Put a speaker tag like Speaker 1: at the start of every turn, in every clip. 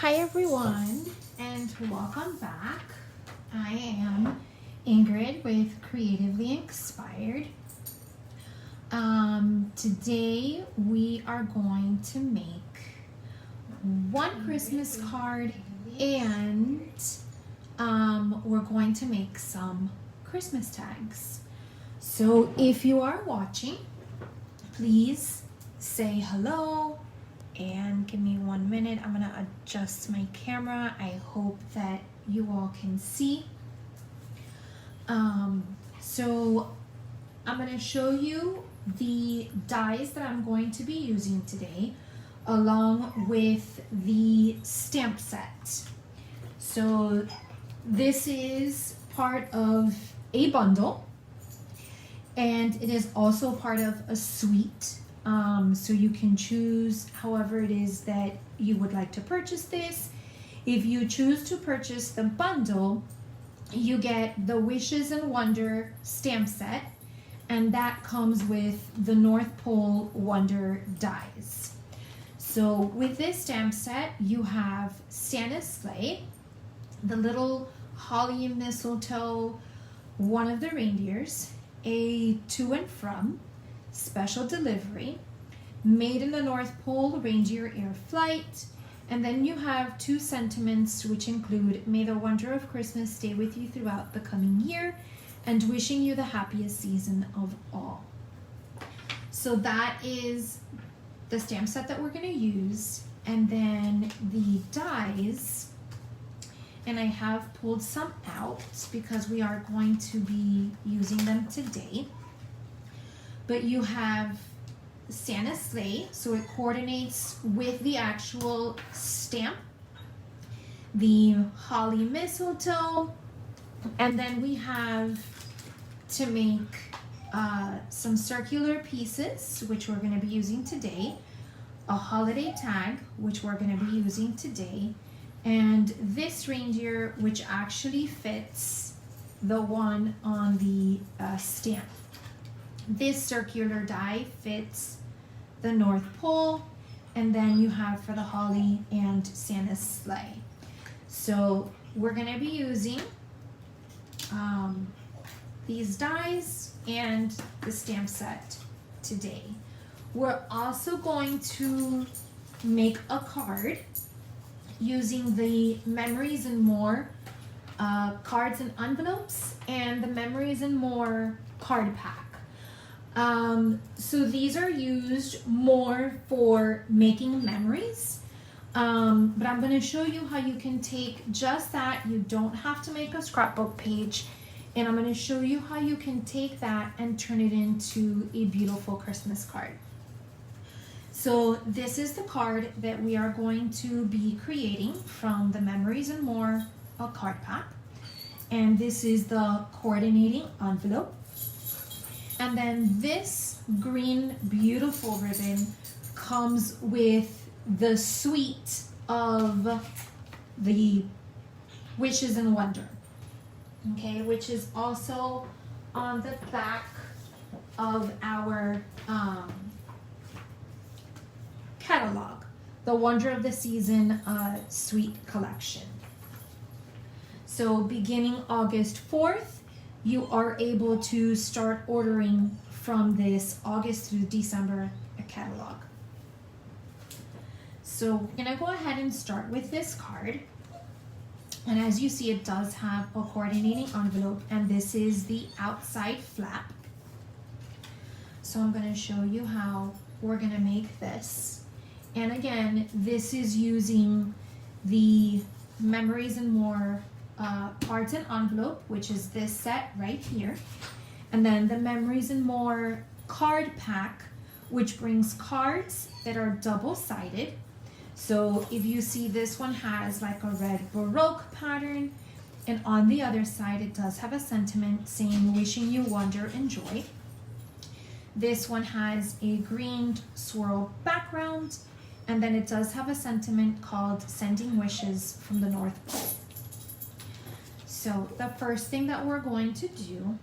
Speaker 1: Hi everyone, and welcome back. I am Ingrid with Creatively Inspired. Today we are going to make one Christmas card and we're going to make some Christmas tags. So if you are watching, please say hello. And give me 1 minute. I'm gonna adjust my camera. I hope that you all can see. So I'm gonna show you the dies that I'm going to be using today, along with the stamp set. So this is part of a bundle, and it is also part of a suite. So you can choose however it is that you would like to purchase this. If you choose to purchase the bundle, you get the Wishes and Wonder stamp set, and that comes with the North Pole Wonder dies. So with this stamp set, you have Santa's sleigh, the little holly and mistletoe, one of the reindeers, a to and from, special delivery, made in the North Pole reindeer air flight, and then you have two sentiments which include may the wonder of Christmas stay with you throughout the coming year and wishing you the happiest season of all. So that is the stamp set that we're going to use, and then the dies, and I have pulled some out because we are going to be using them today. But you have Santa's sleigh, so it coordinates with the actual stamp, the holly mistletoe, and then we have to make some circular pieces, which we're going to be using today, a holiday tag, which we're going to be using today, and this reindeer, which actually fits the one on the stamp. This circular die fits the North Pole, and then you have for the holly and Santa's sleigh. So we're going to be using these dies and the stamp set today. We're also going to make a card using the Memories and More cards and envelopes and the Memories and More card pack. So these are used more for making memories, but I'm going to show you how you can take just that. You don't have to make a scrapbook page, and I'm going to show you how you can take that and turn it into a beautiful Christmas card. So this is the card that we are going to be creating from the Memories and More card pack, and this is the coordinating envelope. And then this green beautiful ribbon comes with the suite of the Wishes and Wonder, okay, which is also on the back of our catalog, the Wonder of the Season suite collection. So beginning August 4th, you are able to start ordering from this August through December catalog. So we're gonna go ahead and start with this card. And as you see, it does have a coordinating envelope, and this is the outside flap. So I'm gonna show you how we're gonna make this. And again, this is using the Memories and More cards and envelope, which is this set right here, and then the Memories and More card pack, which brings cards that are double-sided. So if you see, this one has like a red Baroque pattern, and on the other side it does have a sentiment saying wishing you wonder and joy. This one has a green swirl background, and then it does have a sentiment called sending wishes from the North Pole. So the first thing that we're going to do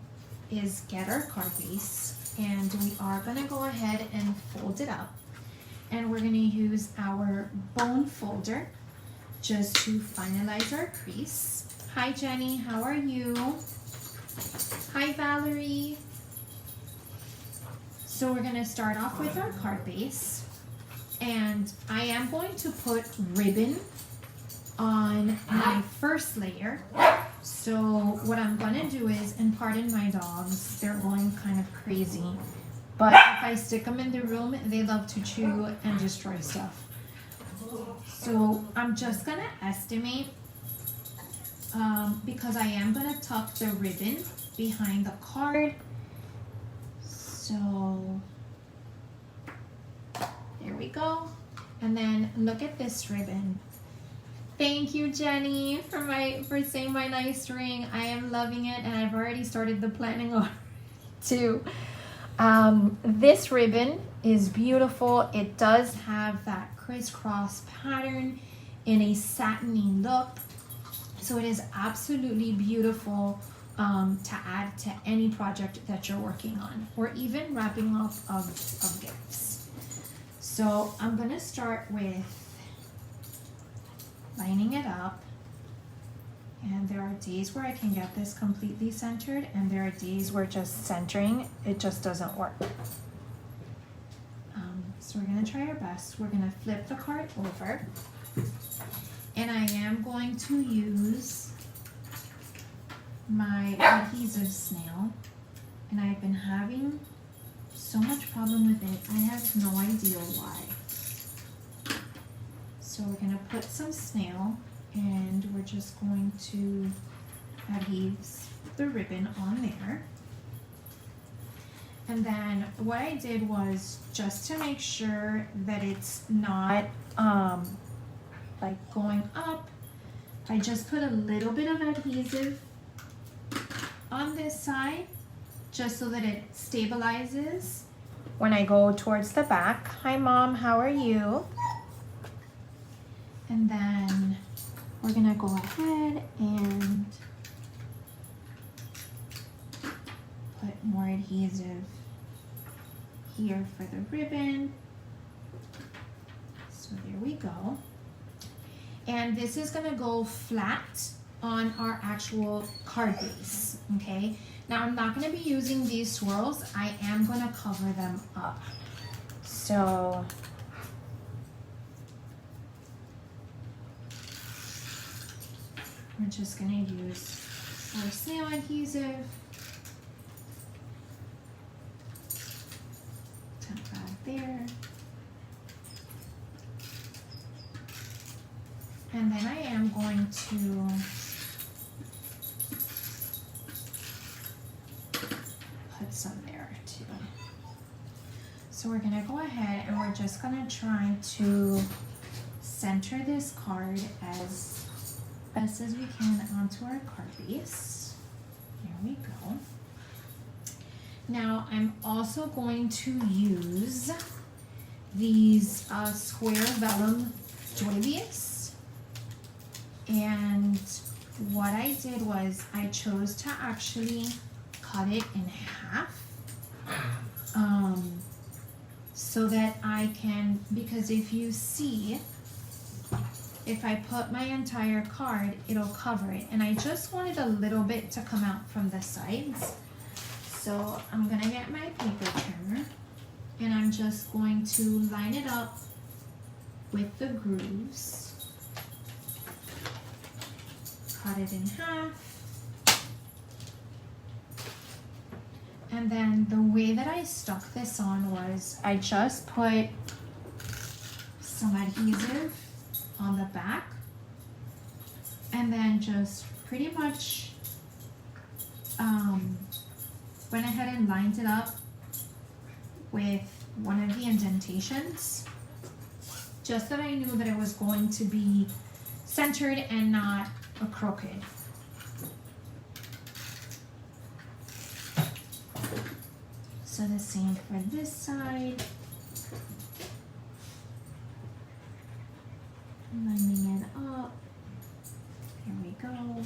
Speaker 1: is get our card base, and we are going to go ahead and fold it up, and we're going to use our bone folder just to finalize our crease. Hi Jenny, how are you? Hi Valerie. So we're gonna start off with our card base, and I am going to put ribbon on my first layer. So what I'm gonna do is, and pardon my dogs, they're going kind of crazy, but if I stick them in the room, they love to chew and destroy stuff. So I'm just gonna estimate, because I am gonna tuck the ribbon behind the card. So there we go. And then look at this ribbon. Thank you, Jenny, for saying my nice ring. I am loving it, and I've already started the planning on too. This ribbon is beautiful. It does have that crisscross pattern in a satiny look. So it is absolutely beautiful to add to any project that you're working on, or even wrapping up of gifts. So I'm gonna start with lining it up, and there are days where I can get this completely centered, and there are days where just centering, it just doesn't work. So we're gonna try our best. We're gonna flip the card over, and I am going to use my adhesive snail, and I've been having so much problem with it. I have no idea why. So we're gonna put some snail, and we're just going to adhese the ribbon on there. And then what I did was, just to make sure that it's not like going up, I just put a little bit of adhesive on this side, just so that it stabilizes when I go towards the back. Hi Mom, how are you? And then we're gonna go ahead and put more adhesive here for the ribbon. So there we go. And this is gonna go flat on our actual card base, okay? Now I'm not gonna be using these swirls. I am gonna cover them up. So we're just gonna use our snail adhesive. Tap that there. And then I am going to put some there too. So we're gonna go ahead and we're just gonna try to center this card as best as we can onto our card base. There we go. Now I'm also going to use these square vellum doilies. And what I did was I chose to actually cut it in half, so that I can, because if you see, if I put my entire card, it'll cover it. And I just wanted a little bit to come out from the sides. So I'm gonna get my paper trimmer, and I'm just going to line it up with the grooves. Cut it in half. And then the way that I stuck this on was I just put some adhesive on the back, and then just pretty much went ahead and lined it up with one of the indentations, just that I knew that it was going to be centered and not a crooked. So the same for this side. Lining it up. Here we go.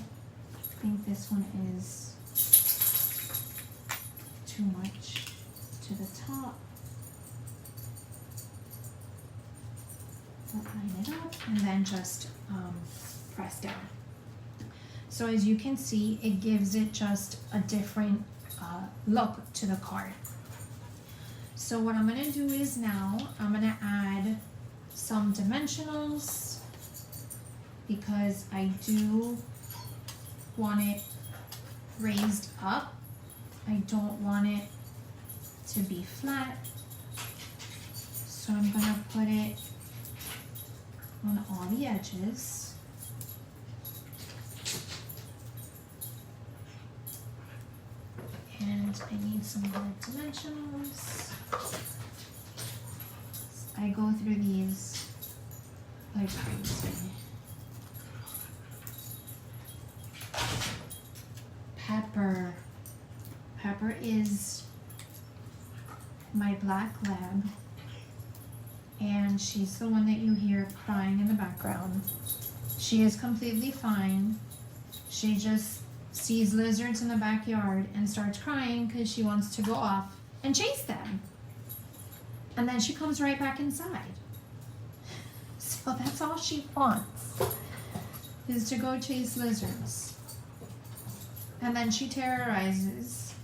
Speaker 1: I think this one is too much to the top. So line it up. up and then just press down. So as you can see, it gives it just a different look to the card. So what I'm gonna do is now I'm gonna add some dimensionals because I do want it raised up. I don't want it to be flat. So I'm gonna put it on all the edges. And I need some more dimensionals. I go through these like crazy. Pepper. Pepper is my black lab, and she's the one that you hear crying in the background. She is completely fine. She just sees lizards in the backyard and starts crying because she wants to go off and chase them. And then she comes right back inside. So that's all she wants, is to go chase lizards. And then she terrorizes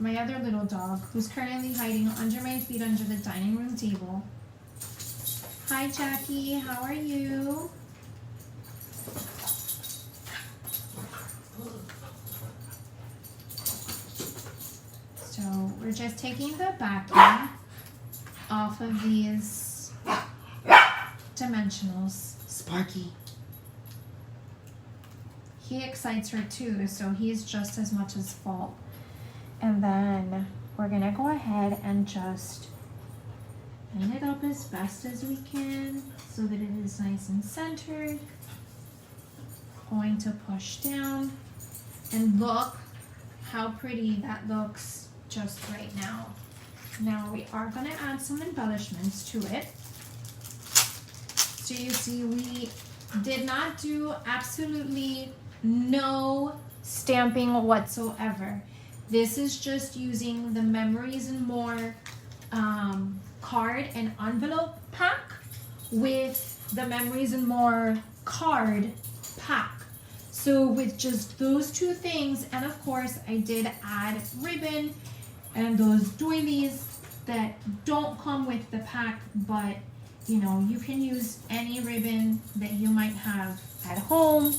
Speaker 1: my other little dog, who's currently hiding under my feet under the dining room table. Hi Jackie, how are you? So we're just taking the backing off of these dimensionals. Sparky. He excites her too, so he's just as much as fault. And then we're gonna go ahead and just line it up as best as we can so that it is nice and centered. Going to push down, and look how pretty that looks just right now. Now we are gonna add some embellishments to it. So you see, we did not do absolutely no stamping whatsoever. This is just using the Memories and More card and envelope pack with the Memories and More card pack. So with just those two things, and of course I did add ribbon and those doilies that don't come with the pack, but you know, you can use any ribbon that you might have at home,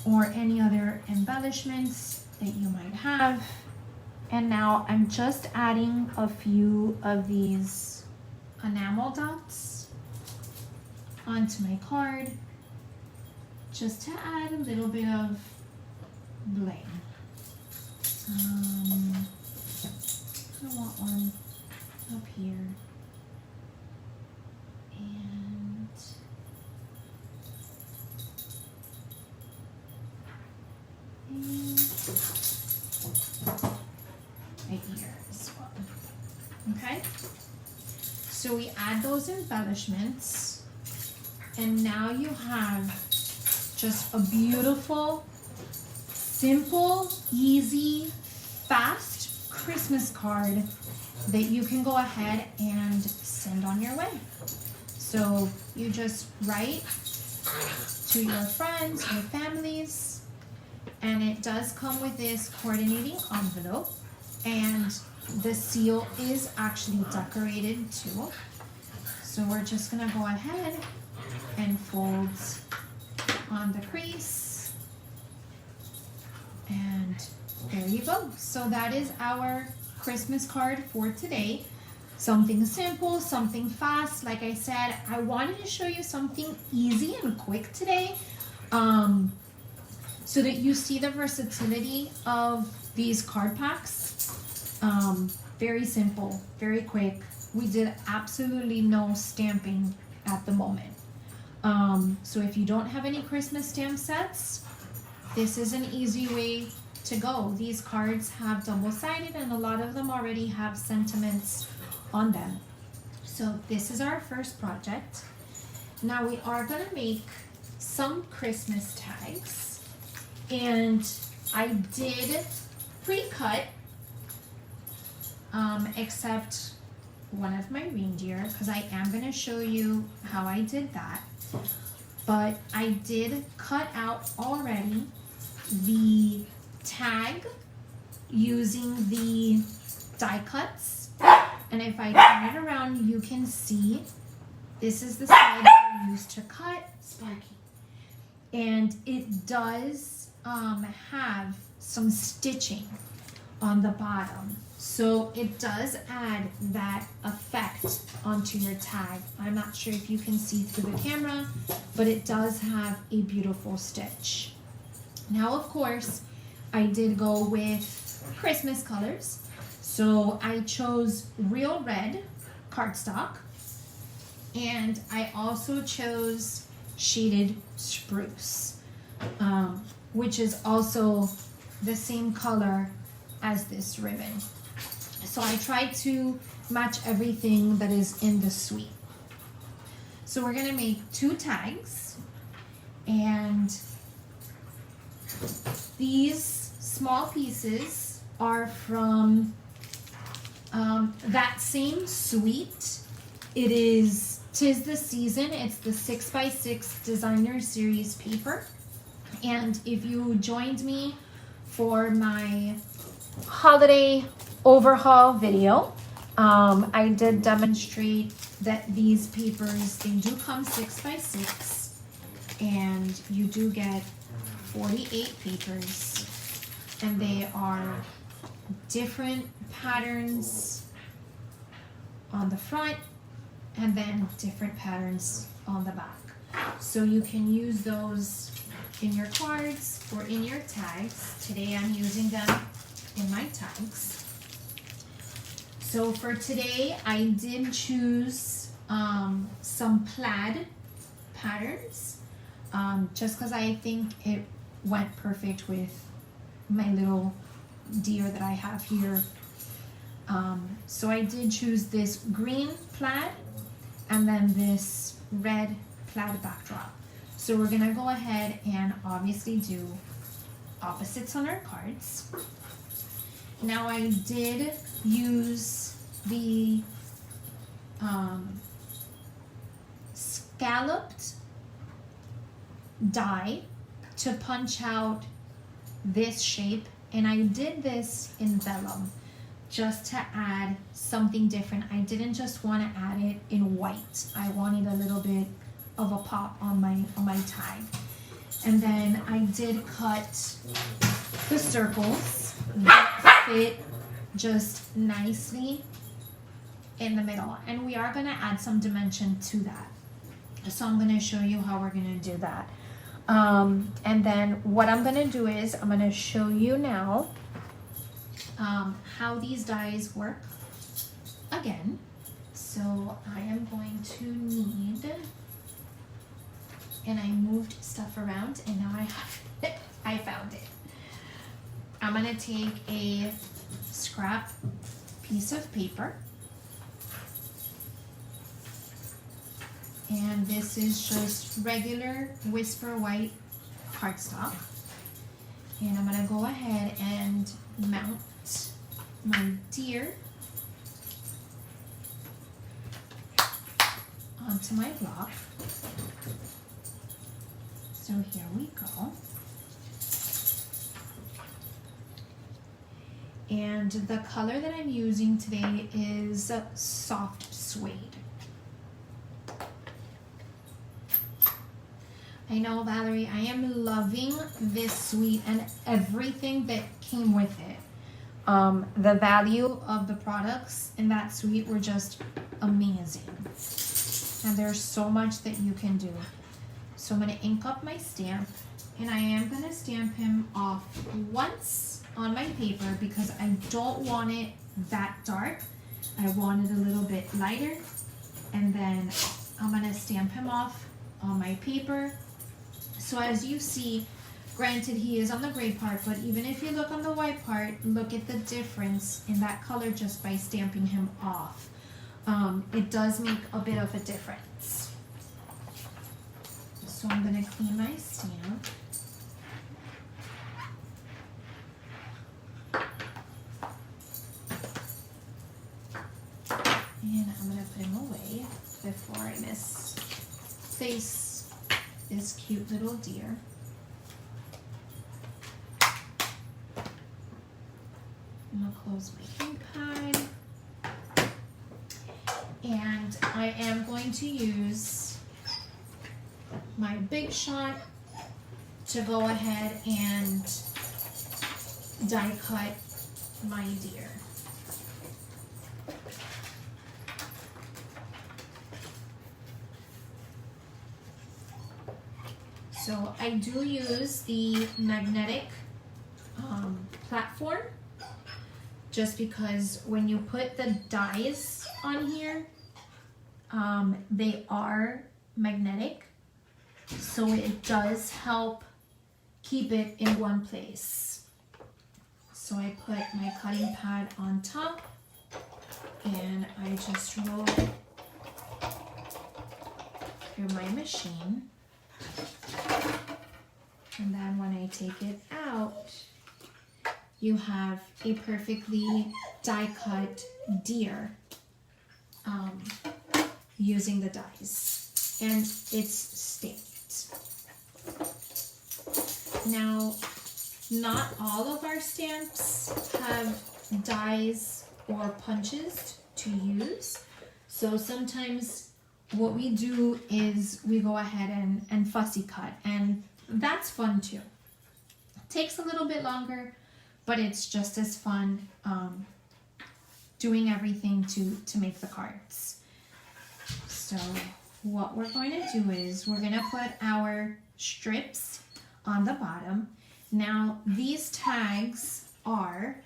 Speaker 1: or any other embellishments that you might have. And now I'm just adding a few of these enamel dots onto my card, just to add a little bit of bling. I want one up here. And right here as well. Okay, so we add those embellishments, and now you have just a beautiful, simple, easy, fast Christmas card that you can go ahead and send on your way. So you just write to your friends, your families, and it does come with this coordinating envelope, and the seal is actually decorated too. So we're just gonna go ahead and fold on the crease, and there you go. So that is our Christmas card for today. Something simple, something fast. Like I said, I wanted to show you something easy and quick today, so that you see the versatility of these card packs. Very simple, very quick. We did absolutely no stamping at the moment. So if you don't have any Christmas stamp sets, this is an easy way to go. These cards have double-sided, and a lot of them already have sentiments on them. So this is our first project. Now we are going to make some Christmas tags, and I did pre-cut, except one of my reindeer because I am going to show you how I did that. But I did cut out already the tag using the die cuts. And if I turn it around, you can see this is the side that I used to cut. Sparky. And it does have some stitching on the bottom. So it does add that effect onto your tag. I'm not sure if you can see through the camera, but it does have a beautiful stitch. Now, of course, I did go with Christmas colors. So I chose real red cardstock, and I also chose shaded spruce, which is also the same color as this ribbon. So I tried to match everything that is in the suite. So we're gonna make 2 tags, and these small pieces are from that same suite. It is 'Tis the Season. It's the 6x6 designer series paper. And if you joined me for my holiday overhaul video, I did demonstrate that these papers, they do come 6x6, and you do get 48 papers, and they are different patterns on the front and then different patterns on the back. So you can use those in your cards or in your tags. Today I'm using them in my tags. So for today, I did choose some plaid patterns, just because I think it went perfect with my little deer that I have here. So I did choose this green plaid and then this red plaid backdrop. So we're gonna go ahead and obviously do opposites on our cards. Now I did use the scalloped die to punch out this shape, and I did this in vellum just to add something different. I didn't just want to add it in white. I wanted a little bit of a pop on my tag. And then I did cut the circles that fit just nicely in the middle, and we are going to add some dimension to that. So I'm going to show you how we're going to do that. And then what I'm going to do is I'm going to show you now how these dies work again. So I am going to need, and I moved stuff around and now I have it. I found it. I'm going to take a scrap piece of paper, and this is just regular Whisper White cardstock, and I'm going to go ahead and mount my deer onto my block. So here we go. And the color that I'm using today is soft suede. I know, Valerie, I am loving this suite and everything that came with it. The value of the products in that suite were just amazing. And there's so much that you can do. So I'm going to ink up my stamp, and I am going to stamp him off once on my paper because I don't want it that dark. I want it a little bit lighter, and then I'm going to stamp him off on my paper. So as you see, granted he is on the gray part, but even if you look on the white part, look at the difference in that color just by stamping him off. It does make a bit of a difference. So I'm going to clean my stamp. And place this cute little deer. I'm gonna close my ink pad. And I am going to use my Big Shot to go ahead and die cut my deer. So I do use the magnetic platform just because when you put the dies on here, they are magnetic, so it does help keep it in one place. So I put my cutting pad on top and I just roll it through my machine. And then when I take it out, you have a perfectly die cut deer using the dies, and it's stamped. Now, not all of our stamps have dies or punches to use, so sometimes what we do is we go ahead and fussy cut, and that's fun too. Takes a little bit longer, but it's just as fun doing everything to make the cards. So what we're going to do is we're going to put our strips on the bottom. Now these tags are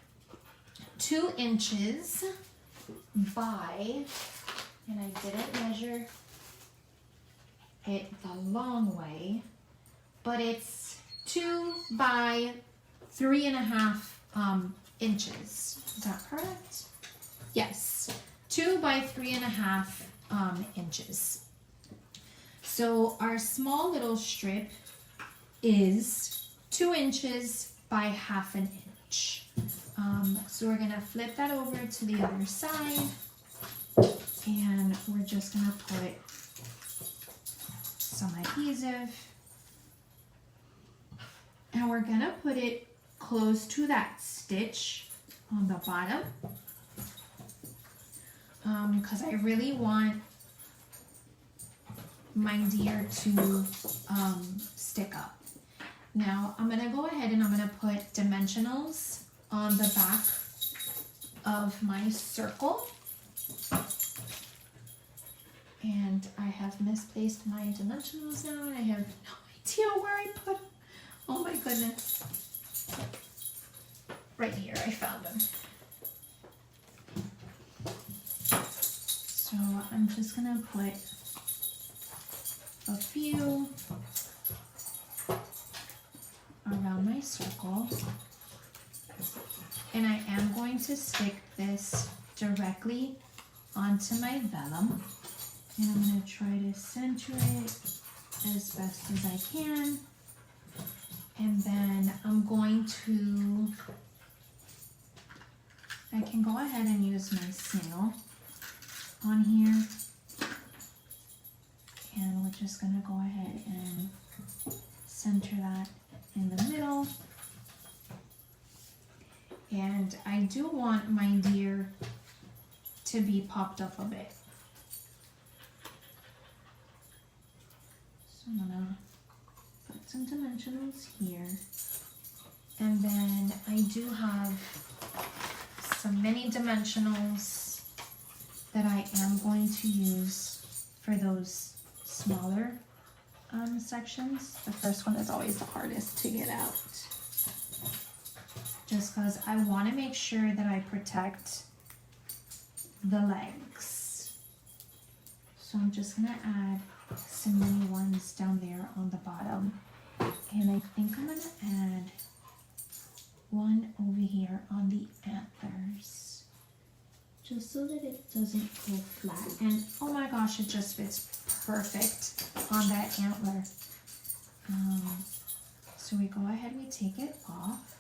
Speaker 1: 2 inches by, and I didn't measure it the long way, but it's 2 by 3.5 inches. Is that correct? Yes, 2 by 3.5 inches. So our small little strip is 2 inches by 1/2 inch. So we're gonna flip that over to the other side, and we're just gonna put some adhesive, and we're gonna put it close to that stitch on the bottom, because I really want my deer to stick up. Now I'm gonna go ahead and I'm gonna put dimensionals on the back of my circle, and I have misplaced my dimensionals now, and I have no idea where I put them. Oh my goodness. Right here, I found them. So I'm just gonna put a few around my circle, and I am going to stick this directly onto my vellum, and I'm going to try to center it as best as I can, and then I'm going to, I can go ahead and use my snail on here, and we're just going to go ahead and center that in the middle. And I do want my deer to be popped up a bit. So I'm gonna put some dimensionals here. And then I do have some mini dimensionals that I am going to use for those smaller sections. The first one is always the hardest to get out, just because I want to make sure that I protect the legs. So I'm just going to add some mini ones down there on the bottom, and I think I'm going to add one over here on the antlers, just so that it doesn't go flat. And oh my gosh, it just fits perfect on that antler. So we go ahead, we take it off.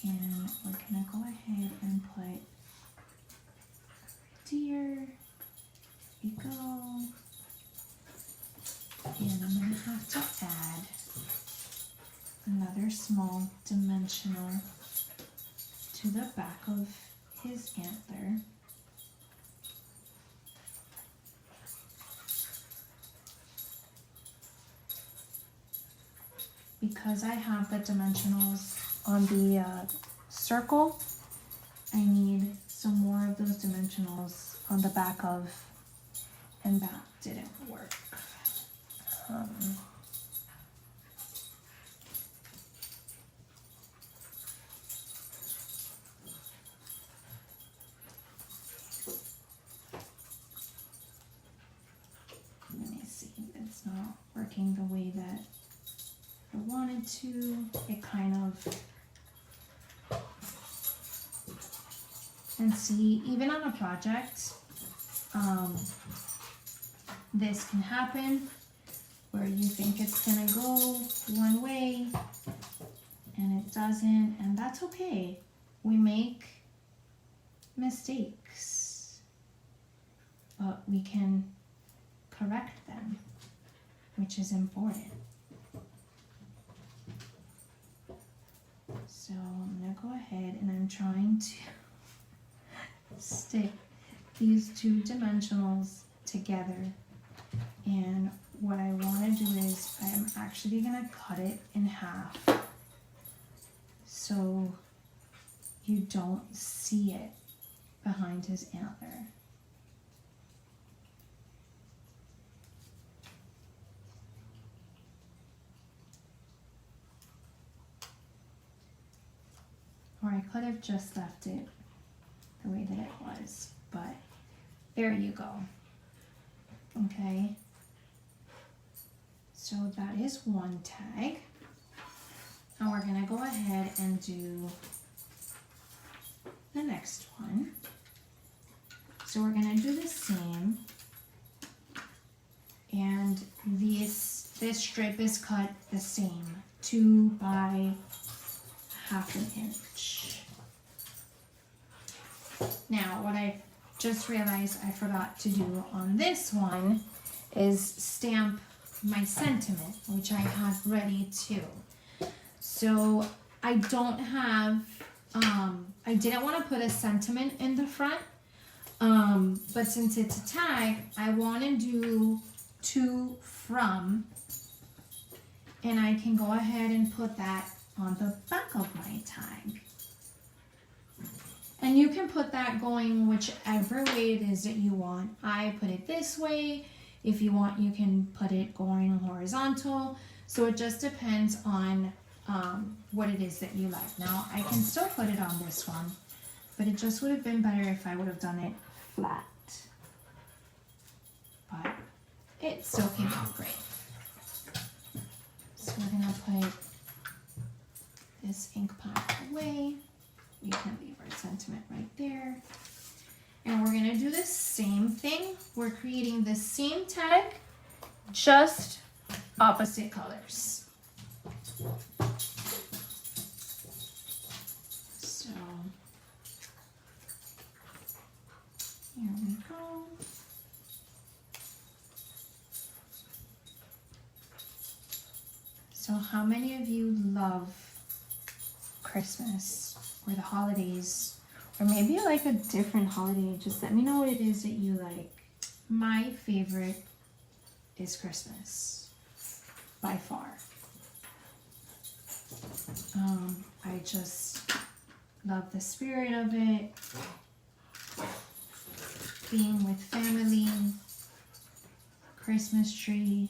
Speaker 1: And we're gonna go ahead and put deer. There we go. And I'm gonna have to add another small dimensional to the back of his antler. Because I have the dimensionals on the circle, I need some more of those dimensionals on the back of, and that didn't work. Let me see, it's not working the way that I wanted to. It kind of, and see, even on a project, this can happen where you think it's gonna go one way and it doesn't, and that's okay. We make mistakes, but we can correct them, which is important. So I'm gonna go ahead and I'm trying to stick these two dimensionals together, and what I want to do is I'm actually gonna cut it in half so you don't see it behind his antler. Or I could have just left it the way that it was, but there you go. Okay, so that is one tag. Now we're gonna go ahead and do the next one. So we're gonna do the same, and this strip is cut the same, 2 by ½ inch. Now what I just realized I forgot to do on this one is stamp my sentiment, which I have ready too. So I don't have, I didn't want to put a sentiment in the front, but since it's a tag, I want to do to from, and I can go ahead and put that on the back of my tag. And you can put that going whichever way it is that you want. I put it this way. If you want, you can put it going horizontal. So it just depends on what it is that you like. Now, I can still put it on this one, but it just would have been better if I would have done it flat. But it still came out great. So we're gonna put this ink pad away. We can leave our sentiment right there. And we're gonna do the same thing. We're creating the same tag, just opposite colors. So, here we go. So how many of you love Christmas or the holidays, or maybe you like a different holiday? Just let me know what it is that you like. My favorite is Christmas, by far. I just love the spirit of it, being with family, Christmas tree.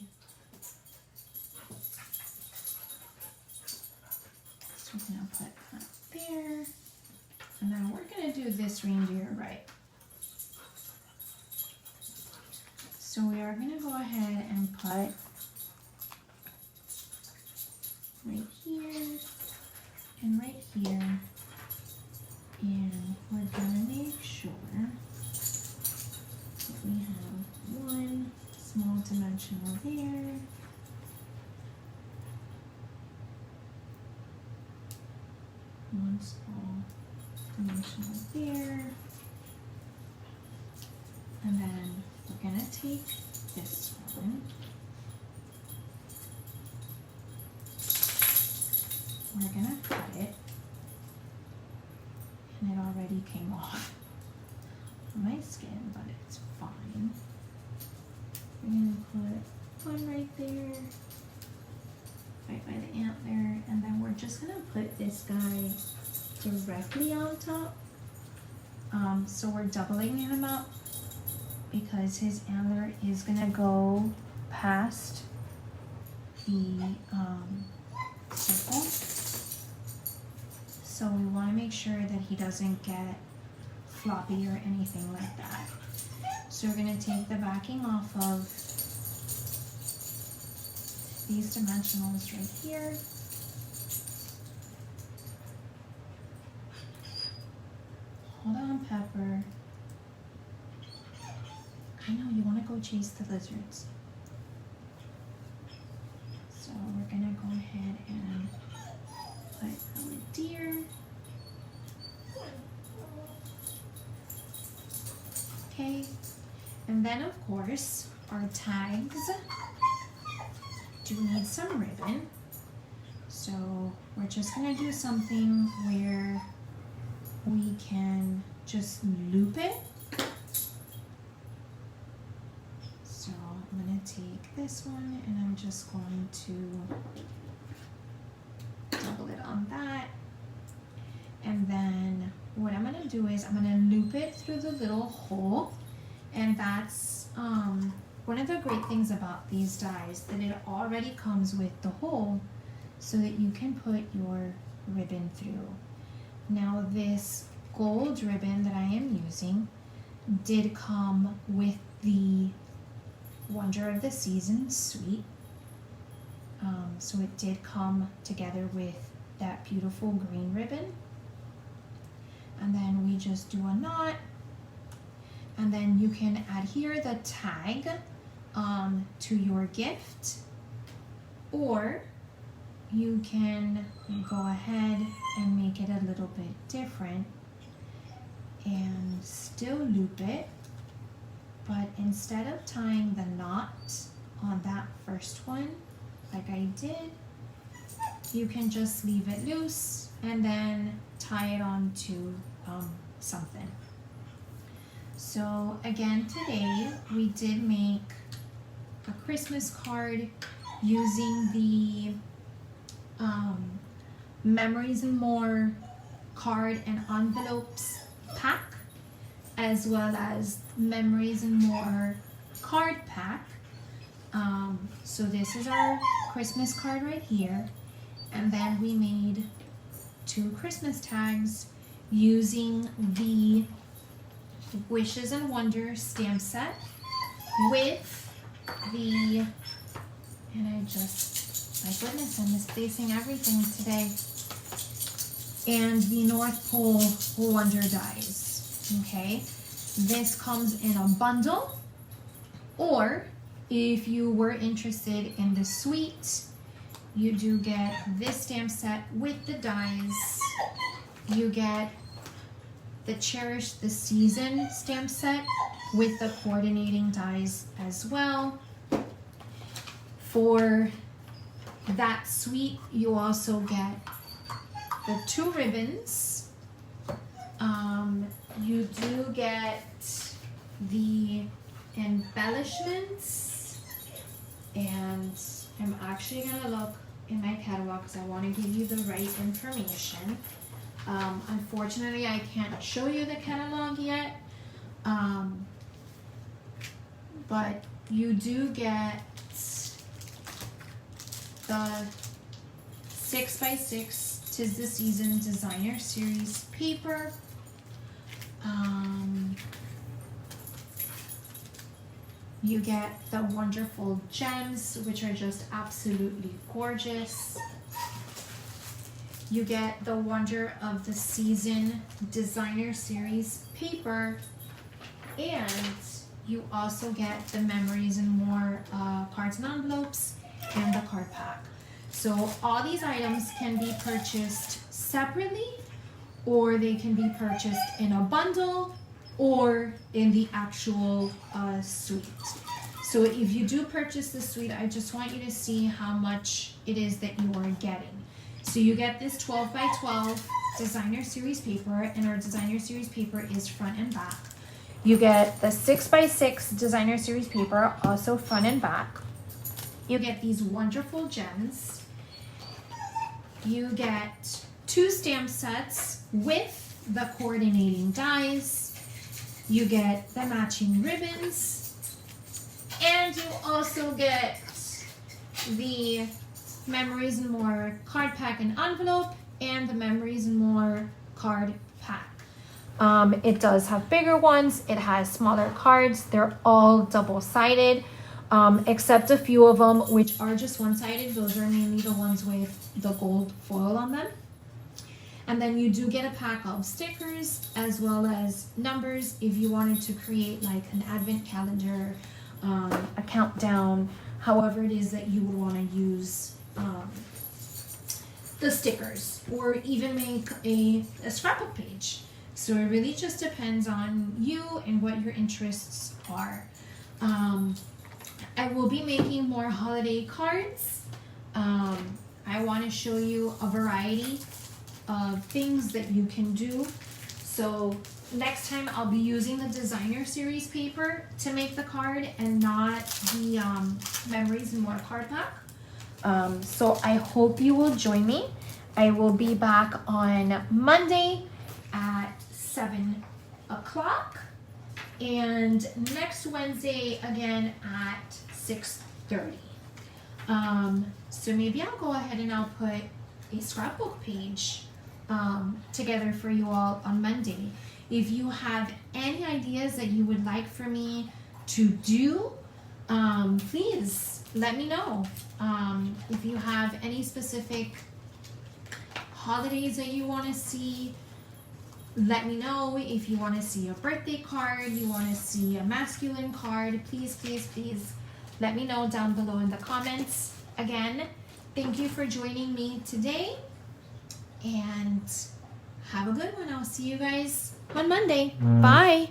Speaker 1: So we're gonna put that there. And now we're gonna do this reindeer right. So we are gonna go ahead and put right here and right here. And we're gonna make sure that we have one small dimensional there. One small dimensional there. And then we're gonna take this one. We're gonna cut it. And it already came off my skin, but it's fine. We're gonna put one right there, right by the antler, and then we're just gonna put this guy directly on top. So we're doubling him up because his antler is gonna go past the circle. So we want to make sure that he doesn't get floppy or anything like that. So we're going to take the backing off of these dimensionals right here. Hold on, Pepper. I know you want to go chase the lizards. So we're going to go ahead and put our deer. Okay, and then of course our tags do need some ribbon. So we're just gonna do something where we can just loop it. So I'm gonna take this one and I'm just going to double it on that. And then what I'm gonna do is I'm gonna loop it through the little hole. And that's one of the great things about these dies, that it already comes with the hole so that you can put your ribbon through. Now this gold ribbon that I am using did come with the Wonder of the Season suite. So it did come together with that beautiful green ribbon. And then we just do a knot, and then you can adhere the tag to your gift, or you can go ahead and make it a little bit different and still loop it, but instead of tying the knot on that first one like I did, you can just leave it loose and then tie it on to something. So again, today we did make a Christmas card using the Memories and More card and envelopes pack, as well as Memories and More card pack. So this is our Christmas card right here, and then we made 2 Christmas tags using the Wishes and Wonder stamp set with the, and I just, my goodness, I'm misplacing everything today, and the North Pole Wonder dies. Okay, this comes in a bundle, or if you were interested in the suite, you do get this stamp set with the dies. You get the Cherish the Season stamp set with the coordinating dies as well. For that suite, you also get the 2 ribbons. You do get the embellishments, and I'm actually gonna look in my catalog because I want to give you the right information. Unfortunately, I can't show you the catalog yet, but you do get the 6x6 'Tis the Season Designer Series paper. You get the wonderful gems, which are just absolutely gorgeous. You get the Wonder of the Season Designer Series paper, and you also get the Memories and More cards and envelopes and the card pack. So all these items can be purchased separately, or they can be purchased in a bundle or in the actual suite. So if you do purchase the suite, I just want you to see how much it is that you are getting. So you get this 12 by 12 designer series paper, and our designer series paper is front and back. You get the 6 by 6 designer series paper, also front and back. You get these wonderful gems. You get 2 stamp sets with the coordinating dies. You get the matching ribbons. And you also get the Memories and More card pack and envelope and the Memories and More card pack. It does have bigger ones. It has smaller cards. They're all double-sided, except a few of them which are just one-sided. Those are mainly the ones with the gold foil on them. And then you do get a pack of stickers as well as numbers if you wanted to create like an advent calendar, a countdown, however it is that you would want to use the stickers, or even make a scrapbook page. So it really just depends on you and what your interests are. I will be making more holiday cards. I want to show you a variety of things that you can do. So next time I'll be using the designer series paper to make the card and not the Memories and More card pack. So I hope you will join me. I will be back on Monday at 7 o'clock and next Wednesday again at 6:30. So maybe I'll go ahead and I'll put a scrapbook page together for you all on Monday. If you have any ideas that you would like for me to do, please let me know. If you have any specific holidays that you want to see, let me know. If you want to see a birthday card, you want to see a masculine card, please, please, please let me know down below in the comments. Again, thank you for joining me today, and have a good one. I'll see you guys on Monday. Bye.